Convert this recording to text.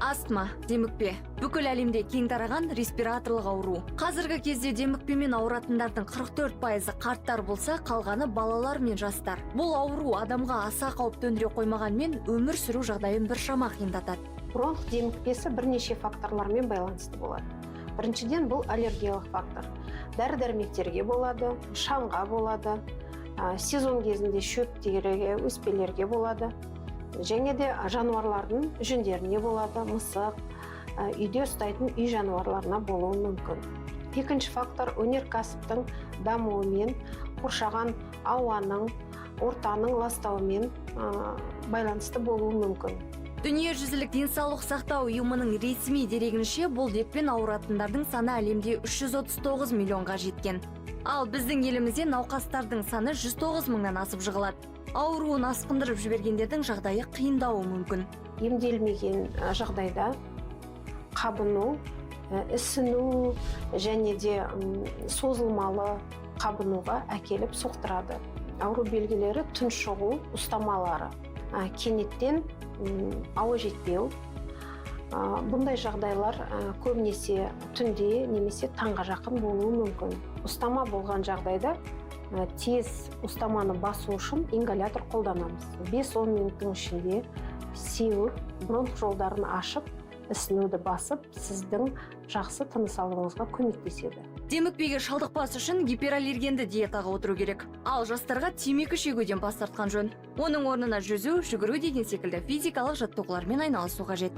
Астма, демікпе. Бүкіл әлемде кең тараған респираторлық ауру. Қазіргі кезде демікпемен ауыратындардың 44% қарттар болса, қалғаны балалар мен жастар. Бұл ауру адамға аса қауіп төндіре қоймағанмен өмір сүру жағдайын біршама қиындатады. Бронх демікпесі бірнеше факторлармен байланысты болады. Біріншіден бұл аллергиялық фактор. Дәрі-дәрмектерге болады, шаңға болады, сезон кезінде шөптерге, өспелерге болады. Және де жануарлардың жүндеріне болады, мысық, үйде ұстайтын үй жануарларына болуы мүмкін. Екінші фактор өнеркәсіптің дамуымен, қоршаған ауаның, ортаның ластауымен байланысты болуы мүмкін. Дүниежүзілік денсаулық сақтау ұйымының ресми дерегінше бұл дертпен ауыратындардың саны әлемде 339 миллионға жеткен. Ал біздің елімізде науқастардың саны 109 мыңнан асып жығылады. Ауруын асқындырып жібергендердің жағдайы қиындауы мүмкін. Емделмеген жағдайда қабыну, ісіну және де созылмалы қабынуға әкеліп соқтырады. Ауру белгілері тұншығу, ұстамалары, кенеттен ауа жетпеу. Бұндай жағдайлар көбінесе түнде немесе таңға жақын болуы мүмкін. Ұстама болған жағдайда тез ұстаманы басу үшін ингалятор қолданамыз. 5-10 минуттың ішінде сеуіп, бронх жолдарын ашып, ісінуді басып, сіздің жақсы тыныс алуыңызға көмектеседі. Демікпеге шалдықпас үшін гипераллергенді диетаға отыру керек. Ал жастарға темекі шегуден бас тартқан жөн. Оның орнына жүзу, жүгіру деген секілді физикалық жаттығулармен айналысу қажет.